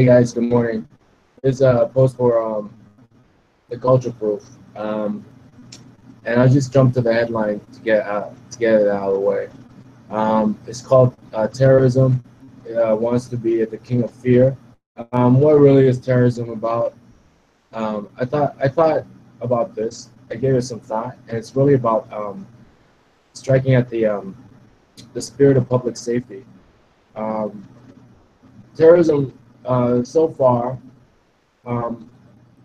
Hey guys, good morning. This is a post for the culture proof, and I just jumped to the headline to get it out of the way. It's called Terrorism. Wants to be the king of fear. What really is terrorism about? I thought about this. I gave it some thought, and it's really about striking at the spirit of public safety. Um, Terrorism so far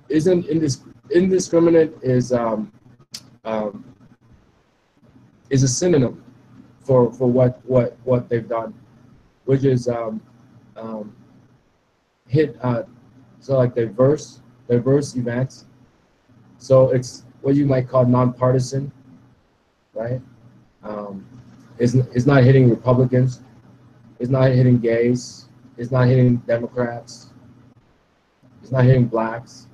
isn't indiscriminate um, is a synonym for what they've done, which is um, hit so like diverse events. So it's what you might call nonpartisan, right? Um, is not hitting Republicans, it's not hitting gays, it's not hitting Democrats, it's not hitting blacks,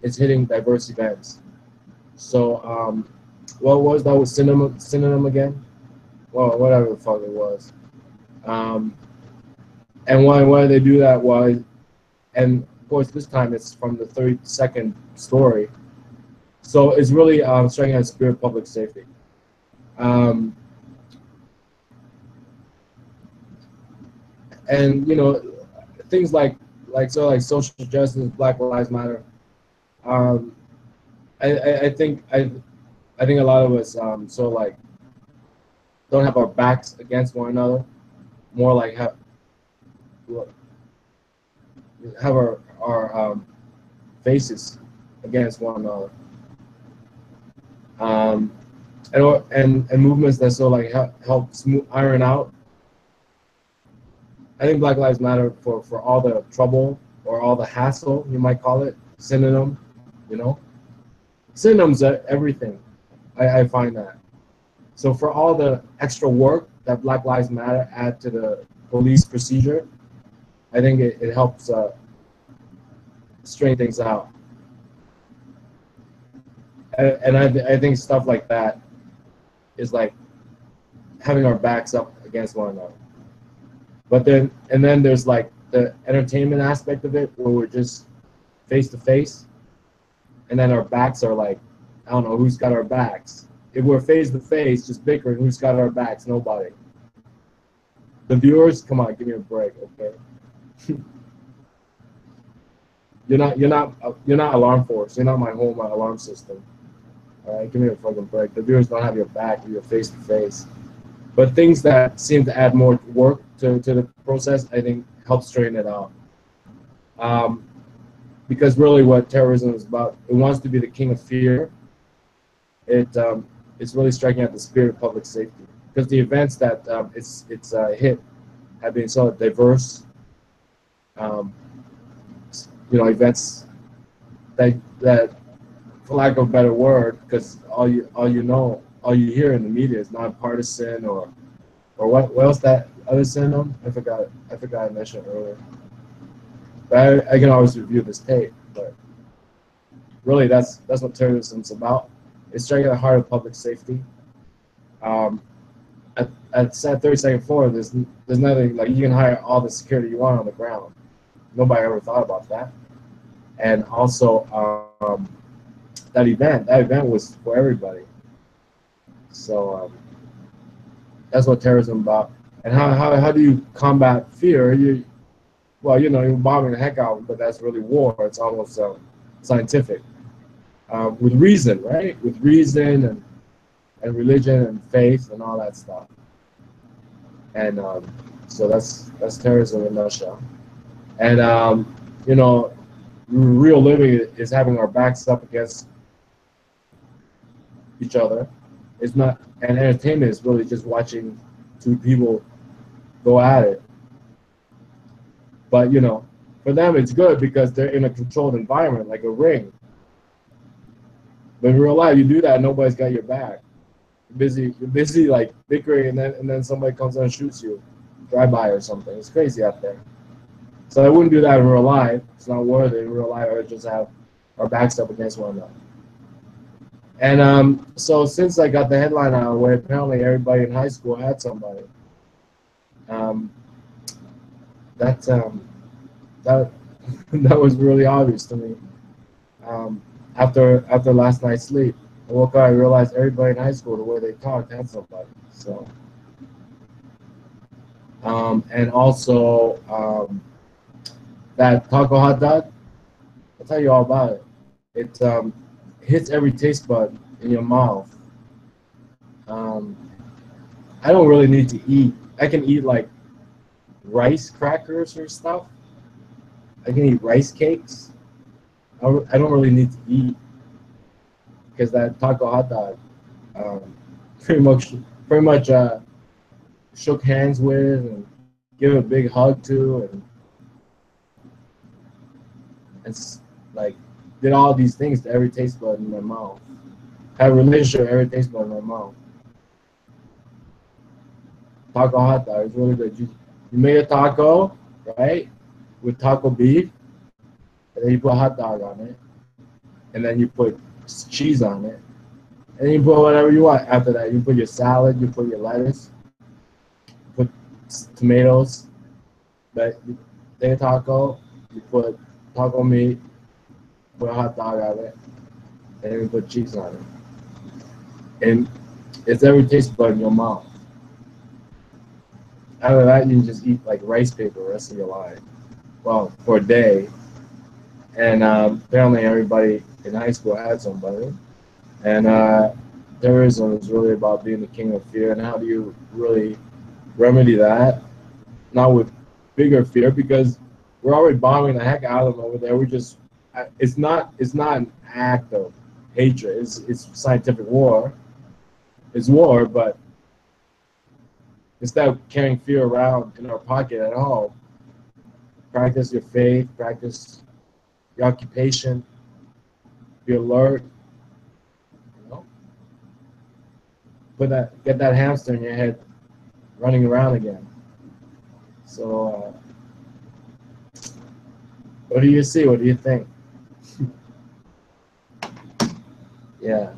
it's hitting diverse events. So what was that was synonym again? Well, whatever the fuck it was. Um, and why they do that? Why? And of course, this time it's from the 32nd story. So it's really striking at spirit of public safety. Um, and things like social justice, Black Lives Matter. Um, I think a lot of us don't have our backs against one another. More like have our faces against one another. Um, and movements that help smooth iron out. I think Black Lives Matter for all the trouble or all the hassle, you might call it, synonym, you know? Synonyms are everything. I find that. So for all the extra work that Black Lives Matter add to the police procedure, I think it helps straighten things out. And I think stuff like that is like having our backs up against one another. But then there's like the entertainment aspect of it where we're just face to face, and then our backs are like, I don't know who's got our backs. If we're face to face, just bickering, who's got our backs? Nobody. The viewers, come on, give me a break, okay? You're not alarm force. You're not my home alarm system. All right, give me a fucking break. The viewers don't have your back. You're face to face. But things that seem to add more work to the process, I think, help straighten it out. Because really, what terrorism is about, it wants to be the king of fear. It's really striking at the spirit of public safety, because the events that it's hit have been so diverse. Events that for lack of a better word, because all you hear in the media is nonpartisan or what else that other synonym? I forgot I mentioned earlier. But I can always review this tape. But really, that's what terrorism is about. It's striking at the heart of public safety. At 32nd floor, there's nothing like you can hire all the security you want on the ground. Nobody ever thought about that. And also, that event was for everybody. So that's what terrorism is about. And how do you combat fear? You're bombing the heck out of them, but that's really war. It's almost scientific. With reason, right? With reason and religion and faith and all that stuff. And so that's terrorism in a nutshell. And real living is having our backs up against each other. It's not, and entertainment is really just watching two people go at it. But for them it's good because they're in a controlled environment, like a ring. But in real life, you do that, nobody's got your back. You're busy like bickering, and then somebody comes in and shoots you, drive-by or something. It's crazy out there. So I wouldn't do that in real life. It's not worth it in real life, or just have our backs up against one another. And so since I got the headline out of the way, apparently everybody in high school had somebody. That that that was really obvious to me. After last night's sleep, I woke up. I realized everybody in high school, the way they talked, had somebody. So, and also that taco hot dog. I'll tell you all about it. It hits every taste bud in your mouth. Um, I don't really need to eat. I can eat like rice crackers or stuff. I can eat rice cakes. I don't really need to eat because that taco hot dog um, pretty much pretty much shook hands with and give a big hug to and like did all these things to every taste bud in my mouth. Had a relationship with every taste bud in my mouth. Taco hot dog is really good. You made a taco, right, with taco beef, and then you put a hot dog on it, and then you put cheese on it, and then you put whatever you want. After that, you put your salad, you put your lettuce, put tomatoes, but you take a taco, you put taco meat, put a hot dog on it, and then you put cheese on it. And it's every taste bud in your mouth. After that, you can just eat like rice paper the rest of your life. Well, for a day. And apparently everybody in high school had somebody. And terrorism is really about being the king of fear. And how do you really remedy that? Not with bigger fear, because we're already bombing the heck out of them over there. It's not an act of hatred. It's scientific war. It's war, but instead of carrying fear around in our pocket at home, practice your faith, practice your occupation, be alert, you know. Get that hamster in your head running around again. So, what do you see? What do you think? Yeah.